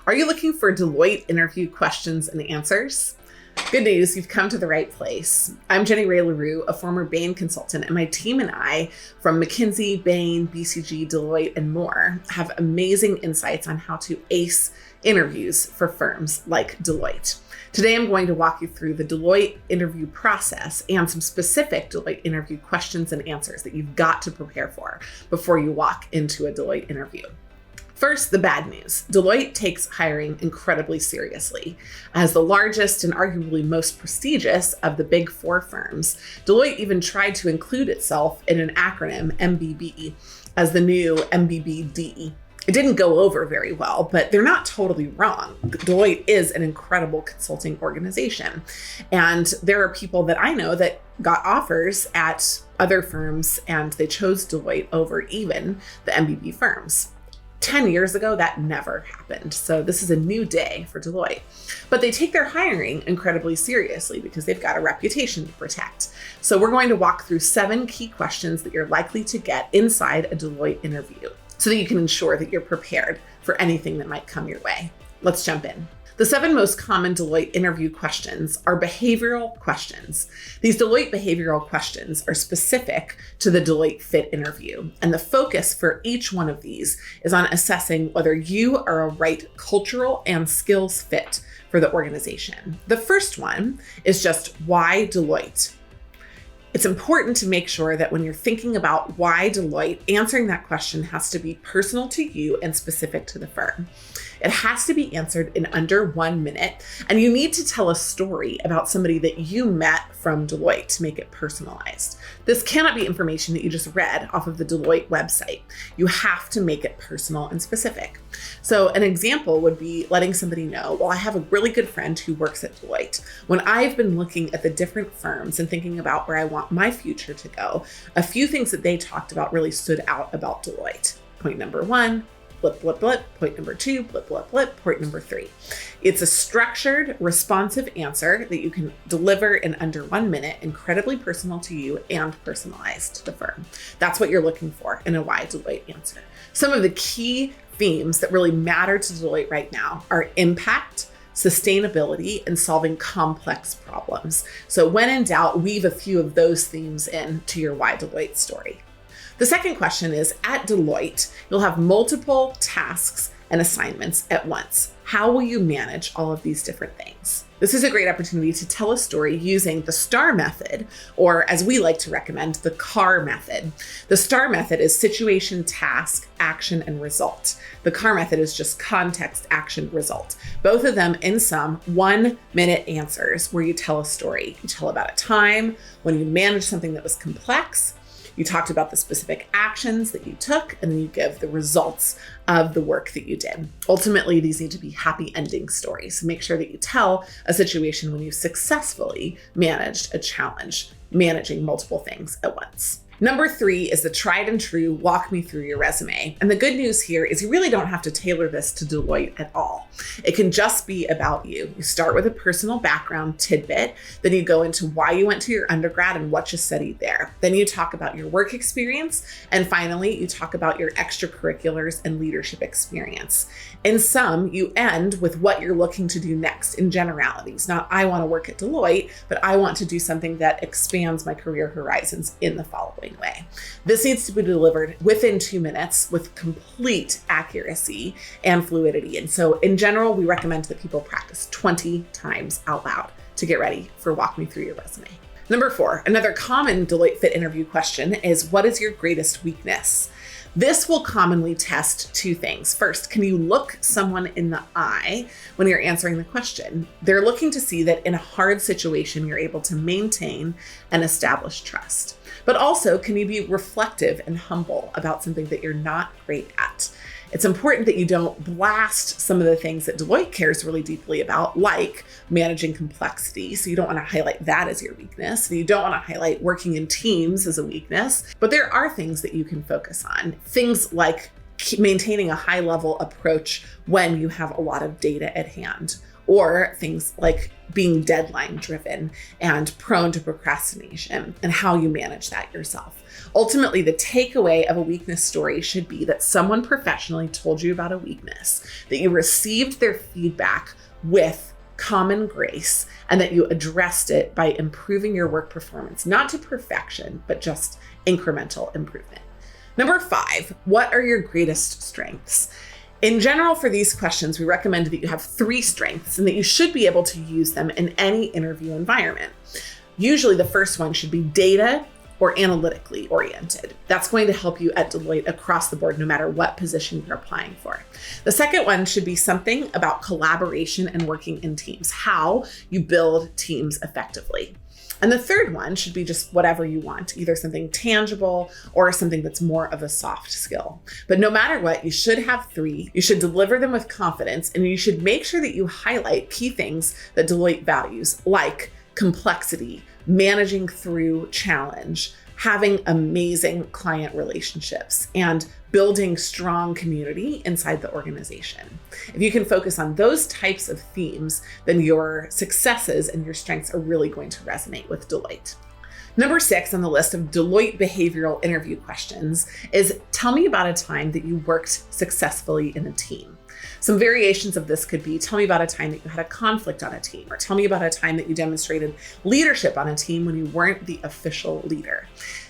Are you looking for Deloitte interview questions and answers? Good news, you've come to the right place. I'm Jenny Ray LaRue, a former Bain consultant, and my team and I from McKinsey, Bain, BCG, Deloitte, and more have amazing insights on how to ace interviews for firms like Deloitte. Today, I'm going to walk you through the Deloitte interview process and some specific Deloitte interview questions and answers that you've got to prepare for before you walk into a Deloitte interview. First, the bad news. Deloitte takes hiring incredibly seriously. As the largest and arguably most prestigious of the big four firms, Deloitte even tried to include itself in an acronym, MBB, as the new MBBD. It didn't go over very well, but they're not totally wrong. Deloitte is an incredible consulting organization. And there are people that I know that got offers at other firms and they chose Deloitte over even the MBB firms. 10 years ago, that never happened. So this is a new day for Deloitte. But they take their hiring incredibly seriously because they've got a reputation to protect. So we're going to walk through 7 key questions that you're likely to get inside a Deloitte interview so that you can ensure that you're prepared for anything that might come your way. Let's jump in. The 7 most common Deloitte interview questions are behavioral questions. These Deloitte behavioral questions are specific to the Deloitte Fit interview, and the focus for each one of these is on assessing whether you are a right cultural and skills fit for the organization. The first one is just why Deloitte? It's important to make sure that when you're thinking about why Deloitte, answering that question has to be personal to you and specific to the firm. It has to be answered in under 1 minute, and you need to tell a story about somebody that you met from Deloitte to make it personalized. This cannot be information that you just read off of the Deloitte website. You have to make it personal and specific. So an example would be letting somebody know, well, I have a really good friend who works at Deloitte. When I've been looking at the different firms and thinking about where I want my future to go, a few things that they talked about really stood out about Deloitte. Point number 1, blip, blip, blip. Point number 2, blip, blip, blip. Point number 3. It's a structured, responsive answer that you can deliver in under 1 minute, incredibly personal to you and personalized to the firm. That's what you're looking for in a why Deloitte answer. Some of the key themes that really matter to Deloitte right now are impact, sustainability, and solving complex problems. So when in doubt, weave a few of those themes in to your why Deloitte story. The second question is, at Deloitte, you'll have multiple tasks and assignments at once. How will you manage all of these different things? This is a great opportunity to tell a story using the STAR method, or as we like to recommend, the CAR method. The STAR method is situation, task, action, and result. The CAR method is just context, action, result. Both of them in some 1 minute answers where you tell a story. You tell about a time when you managed something that was complex. You talked about the specific actions that you took, and then you give the results of the work that you did. Ultimately, these need to be happy ending stories. So make sure that you tell a situation when you successfully managed a challenge, managing multiple things at once. Number 3 is the tried and true walk me through your resume. And the good news here is you really don't have to tailor this to Deloitte at all. It can just be about you. You start with a personal background tidbit, then you go into why you went to your undergrad and what you studied there. Then you talk about your work experience. And finally, you talk about your extracurriculars and leadership experience. In sum, you end with what you're looking to do next in generalities. Not, I want to work at Deloitte, but I want to do something that expands my career horizons in the following way. This needs to be delivered within 2 minutes with complete accuracy and fluidity. And so in general, we recommend that people practice 20 times out loud to get ready for walk me through your resume. Number 4, another common Deloitte Fit interview question is, what is your greatest weakness? This will commonly test 2 things. First, can you look someone in the eye when you're answering the question? They're looking to see that in a hard situation, you're able to maintain and establish trust. But also, can you be reflective and humble about something that you're not great at? It's important that you don't blast some of the things that Deloitte cares really deeply about, like managing complexity. So you don't want to highlight that as your weakness. And you don't want to highlight working in teams as a weakness. But there are things that you can focus on. Things like maintaining a high level approach when you have a lot of data at hand, or things like being deadline driven and prone to procrastination, and how you manage that yourself. Ultimately, the takeaway of a weakness story should be that someone professionally told you about a weakness, that you received their feedback with common grace, and that you addressed it by improving your work performance, not to perfection, but just incremental improvement. Number 5, what are your greatest strengths? In general, for these questions, we recommend that you have 3 strengths and that you should be able to use them in any interview environment. Usually the first one should be data or analytically oriented. That's going to help you at Deloitte across the board, no matter what position you're applying for. The second one should be something about collaboration and working in teams, how you build teams effectively. And the third one should be just whatever you want, either something tangible or something that's more of a soft skill. But no matter what, you should have 3. You should deliver them with confidence, and you should make sure that you highlight key things that Deloitte values, like complexity, managing through challenge, having amazing client relationships, and building strong community inside the organization. If you can focus on those types of themes, then your successes and your strengths are really going to resonate with Deloitte. Number 6 on the list of Deloitte behavioral interview questions is, tell me about a time that you worked successfully in a team. Some variations of this could be, tell me about a time that you had a conflict on a team, or tell me about a time that you demonstrated leadership on a team when you weren't the official leader.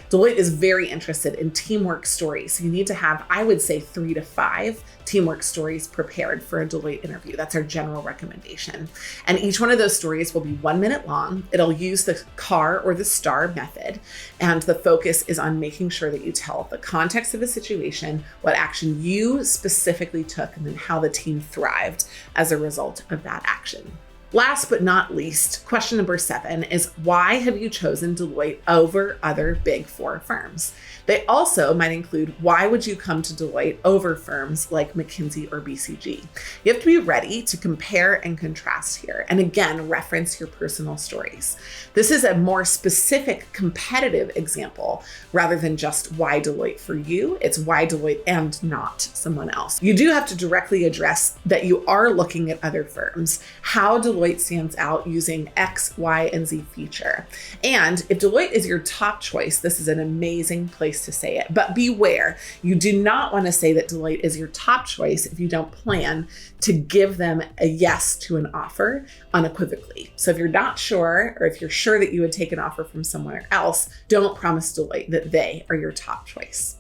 Deloitte is very interested in teamwork stories. So you need to have, I would say, 3 to 5 teamwork stories prepared for a Deloitte interview. That's our general recommendation. And each one of those stories will be 1 minute long. It'll use the CAR or the STAR method. And the focus is on making sure that you tell the context of a situation, what action you specifically took, and then how the team thrived as a result of that action. Last but not least, question number 7 is, why have you chosen Deloitte over other Big 4 firms? They also might include, why would you come to Deloitte over firms like McKinsey or BCG? You have to be ready to compare and contrast here, and again, reference your personal stories. This is a more specific competitive example rather than just why Deloitte for you. It's why Deloitte and not someone else. You do have to directly address that you are looking at other firms, how Deloitte stands out using X, Y, and Z feature. And if Deloitte is your top choice, this is an amazing place to say it. But beware, you do not want to say that Deloitte is your top choice if you don't plan to give them a yes to an offer unequivocally. So if you're not sure, or if you're sure that you would take an offer from somewhere else, don't promise Deloitte that they are your top choice.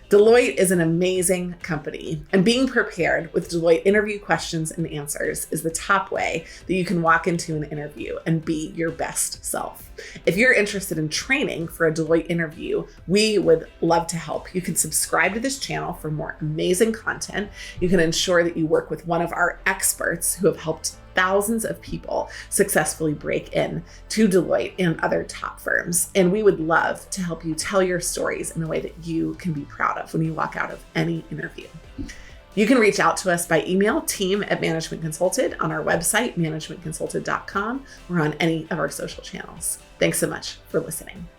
Deloitte is an amazing company, and being prepared with Deloitte interview questions and answers is the top way that you can walk into an interview and be your best self. If you're interested in training for a Deloitte interview, we would love to help. You can subscribe to this channel for more amazing content. You can ensure that you work with one of our experts who have helped thousands of people successfully break in to Deloitte and other top firms. And we would love to help you tell your stories in a way that you can be proud of when you walk out of any interview. You can reach out to us by email, team@Management Consulted, on our website, managementconsulted.com, or on any of our social channels. Thanks so much for listening.